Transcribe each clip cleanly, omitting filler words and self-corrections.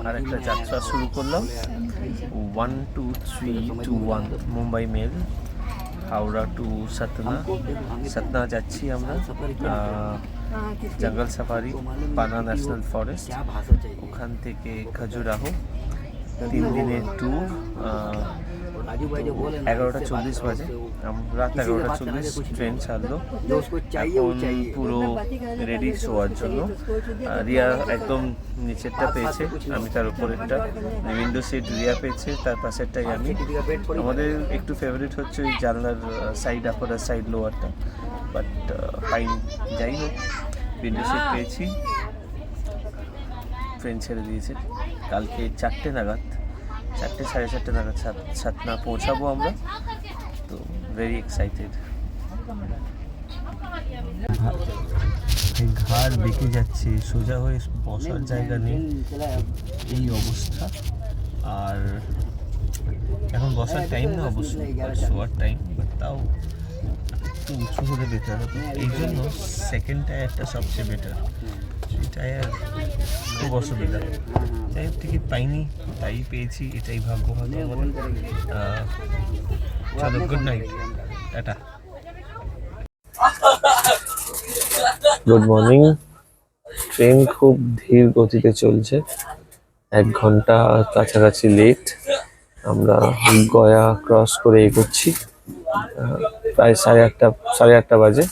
আরেকটা যাত্রা শুরু করলাম 12321 মুম্বাই মেল হাওড়া টু সতনা। সতনা যাচ্ছি আমরা, জঙ্গল সাফারি, পানা ন্যাশনাল ফরেস্ট, ওখান থেকে খাজুরাহো, 3 দিনের ট্যুর। 11:40 বাজে, রাত 11:40 ট্রেন ছাড়লো। এখন পুরো রেডি শোয়ার জন্য। রিয়া একদম নিচেরটা পেয়েছে, আমি তার উপরেরটা। উইন্ডো সিট রিয়া পেয়েছে, তার পাশেরটাই আমি। আমাদের একটু ফেভারিট হচ্ছে ওই জানলার সাইড, আপার সাইড, লোয়ারটা, বাট ফাইন। যাই হোক, উইন্ডো সিট পেয়েছি। ট্রেন ছেড়ে দিয়েছে কালকে 4টে নাগাদ, 4টে সাড়ে 4টে নাগাদ সাতনা পৌঁছাবো আমরা। তো ভেরি এক্সাইটেড। ঘাড় বেঁকে যাচ্ছে, সোজা হয়ে বসার জায়গা নেই, এই অবস্থা। আর এখন বসার টাইম না অবশ্যই, শোয়ার টাইম, বাট তাও একটু উঁচু হলে বেটার হতো। এই জন্য সেকেন্ড টায়ারটা সবচেয়ে বেটার। সেই টায়ার খুব অসুবিধা। যাই হোক, টিকিট পাইনি, তাই পেয়েছি, এটাই ভাগ্য হয়তো আমাদের। চলো, good night, tata. Good morning. Train খুব ধীর গতিতে চলছে, 1 ঘন্টা কাছাকাছি লেট। আমরা গয়া ক্রস করে এগোচ্ছি, প্রায় সাড়ে আটটা বাজে।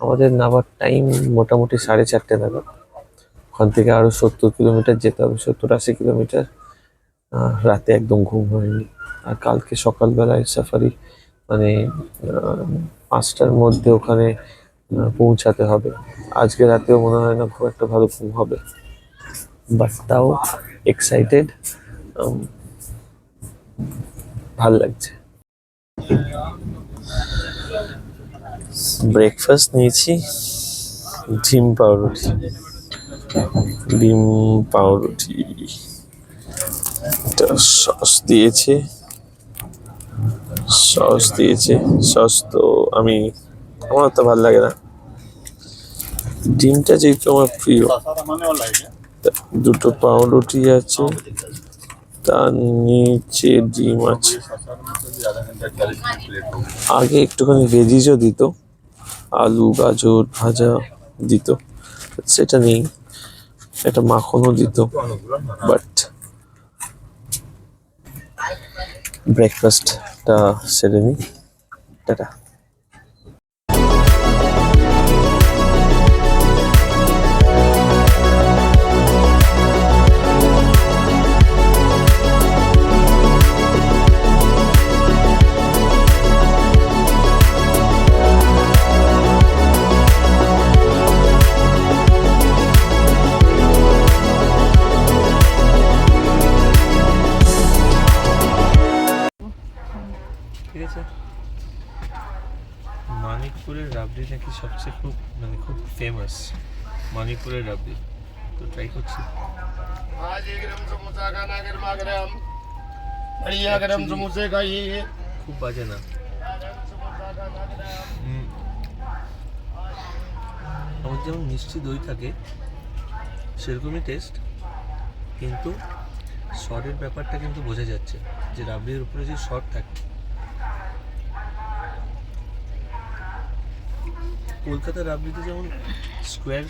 আমাদের নামার টাইম মোটামুটি 4:30 নাগাদ। ওখান থেকে আরও 70 কিলোমিটার যেতে হবে, 70-80 কিলোমিটার। রাতে একদম ঘুম হয়নি। আর কালকে সকালবেলায় সাফারি, মানে 5টার মধ্যে ওখানে পৌঁছাতে হবে। আজকে রাতেও মনে হয় না খুব একটা ভালো ঘুম হবে, বাট তাও এক্সাইটেড, ভাল লাগছে। ব্রেকফাস্ট নিয়েছি, ডিম পাউরুটি, এটা সস দিয়েছে। সস তো আমার তো ভালো লাগে না। ডিমটা যেহেতু আমার প্রিয়, 2টো পাউরুটি আছে, তার নিচে ডিম আছে। আগে একটুখানি ভেজিজও দিত, আলু গাজর ভাজা দিত, সেটা নেই। একটা মাখনও দিত, বাট ব্রেকফাস্টটা সেরে নিই। টাটা। ঠিক আছে। মণিপুরের রাবড়ি নাকি সবচেয়ে খুব ফেমাস, মণিপুরের রাবড়ি। তো ট্রাই করছি। খুব বাজে না, আমার যেমন মিষ্টি দই থাকে সেরকমই টেস্ট, কিন্তু শর্টের ব্যাপারটা কিন্তু বোঝা যাচ্ছে যে রাবড়ির উপরে যে শর্ট থাকে। কলকাতার রাবড়িতে যেমন স্কোয়ার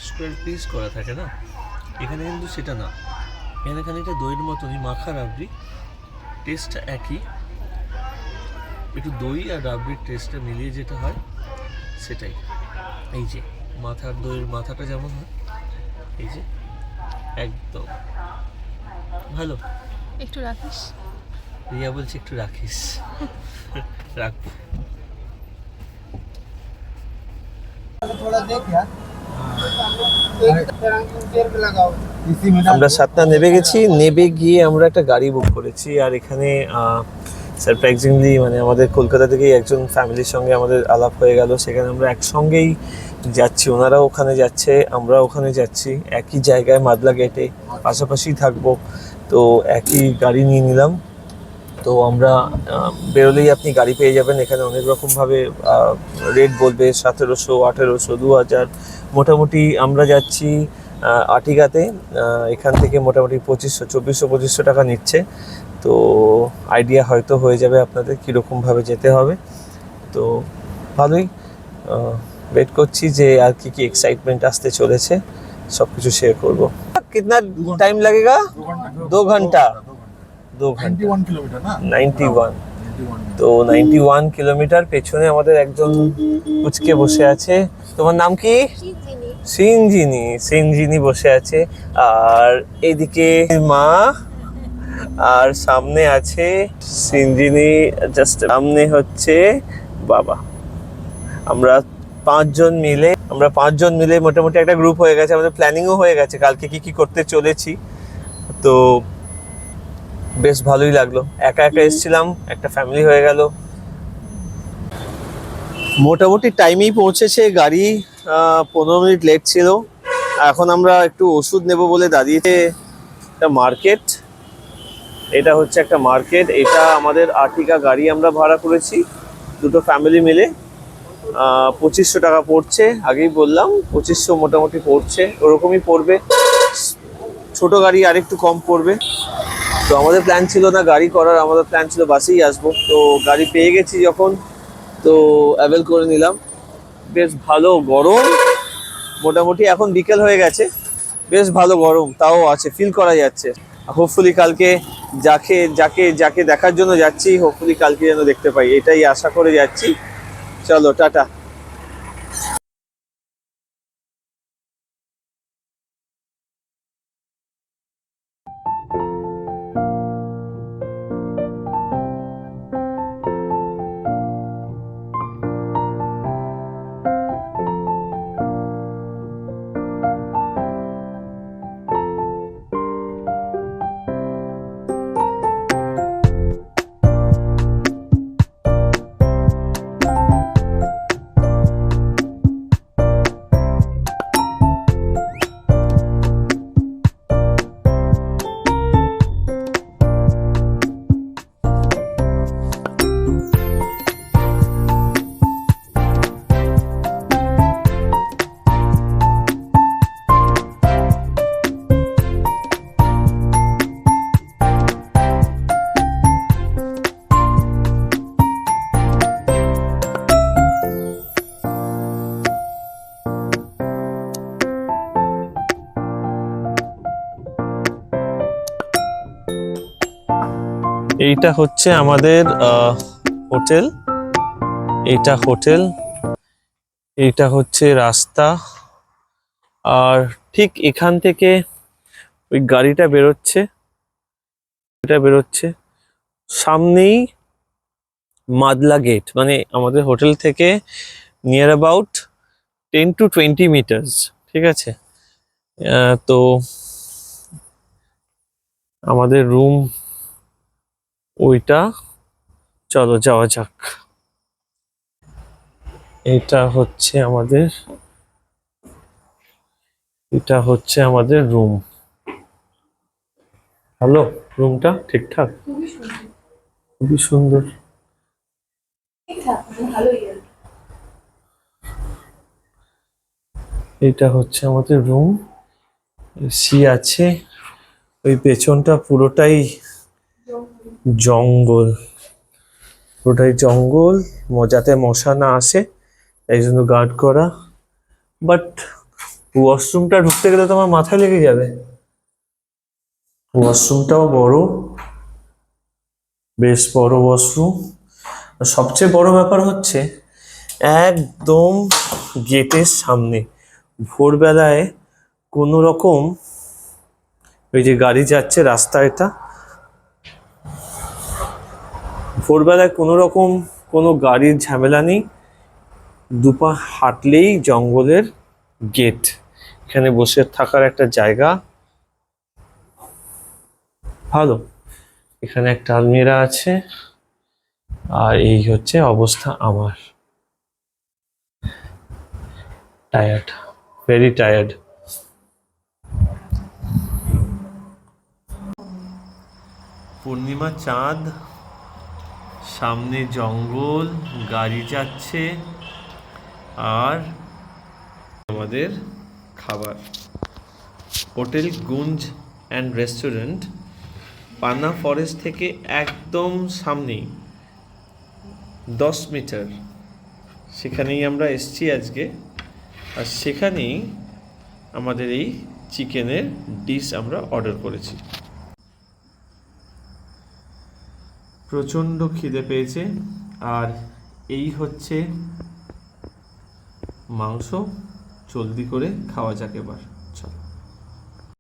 পিস করা থাকে না, এখানে কিন্তু সেটা না। এখানে এটা দইয়ের মতনই মাখা রাবড়ি, টেস্টটা একই, একটু দই আর রাবড়ির টেস্টটা মিলিয়ে যেটা হয় সেটাই। এই যে দইয়ের মাথাটা যেমন হয়, এই যে একদম ভালো। একটু রাখিস, রিয়া বলছে একটু রাখিস। রাখবো। আমরা সাতটা নেমে গেছি, নেমে গিয়ে আমরা একটা গাড়ি বুক করেছি। আর এখানে সারপ্রাইজিংলি আমাদের কলকাতা থেকেই একজন ফ্যামিলির সঙ্গে আমাদের আলাপ হয়ে গেল। সেখানে আমরা একসঙ্গেই যাচ্ছি, ওনারাও ওখানে যাচ্ছে, আমরা ওখানে যাচ্ছি, একই জায়গায় মাদলা গেটে পাশাপাশি থাকবো। তো একই গাড়ি নিয়ে নিলাম। তো আমরা বেরোলেই আপনি গাড়ি পেয়ে যাবেন। এখানে অনেক রকমভাবে রেট বলবে, 1700, 1800, 2000। মোটামুটি আমরা যাচ্ছি আর্টিগাতে এখান থেকে মোটামুটি 2400 টাকা নিচ্ছে। তো আইডিয়া হয়তো হয়ে যাবে আপনাদের কীরকমভাবে যেতে হবে। তো ভালোই ওয়েট করছি যে আর কি কি এক্সাইটমেন্ট আসতে চলেছে, সব কিছু শেয়ার করবো। कितना टाइम लगेगा? 2 घंटा। 2 घंटा 91। তো 91 কিলোমিটার। পেছনে আমাদের একজন কুচকে বসে আছে। তোমার নাম কি? সিনজিনি বসে আছে। আর এইদিকে মা, আর সামনে আছে সিনজিনি, জাস্ট সামনে হচ্ছে বাবা। আমরা পাঁচজন মিলে মোটামুটি একটা গ্রুপ হয়ে গেছে, আমাদের প্ল্যানিংও হয়ে গেছে কালকে কি কি করতে চলেছি। তো বেশ ভালোই লাগলো। একা একা এসেছিলাম, একটা ফ্যামিলি হয়ে গেল। মোটামুটি টাইমেই পৌঁছেছে গাড়ি, 15 মিনিট লেট ছিল। এখন আমরা একটু ওষুধ নেব বলে দাঁড়িয়েছে একটা মার্কেট। এটা হচ্ছে একটা মার্কেট। এটা আমাদের আর্টিকা গাড়ি আমরা ভাড়া করেছি, দুটো ফ্যামিলি মিলে। 2500 টাকা পড়ছে। আগেই বললাম 2500 মোটামুটি পড়ছে, ওরকমই পড়বে। ছোট গাড়ি আরেকটু কম পড়বে। তো আমাদের প্ল্যান ছিল না গাড়ি করার, আমাদের প্ল্যান ছিল বাসেই আসবো। তো গাড়ি পেয়ে গেছি যখন, তো অ্যাভেল করে নিলাম। বেশ ভালো গরম, মোটামুটি এখন বিকেল হয়ে গেছে, বেশ ভালো গরম তাও আছে, ফিল করা যাচ্ছে। হোপফুলি কালকে যাকে যাকে যাকে দেখার জন্য যাচ্ছি, হোপফুলি কালকে যেন দেখতে পাই, এটাই আশা করে যাচ্ছি। চলো টাটা। এইটা হচ্ছে আমাদের হোটেল। এইটা হচ্ছে রাস্তা। আর ঠিক এখান থেকে ওই গাড়িটা বেরোচ্ছে সামনেই মাদলা গেট। মানে আমাদের হোটেল থেকে নিয়ার অ্যাবাউট 10 to 20 মিটার্স, ঠিক আছে। তো আমাদের রুম ওইটা, চলো যাওয়া যাক। এটা হচ্ছে আমাদের রুম। হ্যালো, রুমটা ঠিকঠাক? খুবই সুন্দর। এটা হচ্ছে আমাদের রুম, এসি আছে। ওই পেছনটা পুরোটাই জঙ্গল, যাতে মশা না আসে এই জন্য গার্ড করা। বাট ওয়াশরুমটা ঢুকতে গেলে তোমার মাথায় লেগে যাবে। ওয়াশরুমটাও বড়, বেশ বড় ওয়াশরুম। সবচেয়ে বড় ব্যাপার হচ্ছে একদম গেটের সামনে ভোরবেলায় কোনো রকম, ওই যে গাড়ি যাচ্ছে রাস্তা, এটা ভোরবেলায় কোনো রকম কোনো গাড়ির ঝামেলা নেই। দুপা হাঁটলেই জঙ্গলের গেট, এখানে বসে থাকার একটা জায়গা ভালো। এখানে একটা আলমিরা আছে। আর এই হচ্ছে অবস্থা আমার, টায়ার্ড, ভেরি টায়ার্ড। পূর্ণিমা চাঁদ, সামনে জঙ্গল, গাড়ি যাচ্ছে, আর আমাদের খাবার। Hotel Gunj and restaurant Panna forest থেকে একদম সামনেই 10 মিটার, সেখানেই আমরা এসেছি আজকে। আর সেখানেই আমাদের এই চিকেনের ডিশ আমরা অর্ডার করেছি। প্রচণ্ড খিদে পেয়েছে, আর এই হচ্ছে মাংস। জলদি করে খাওয়া যাক এবার।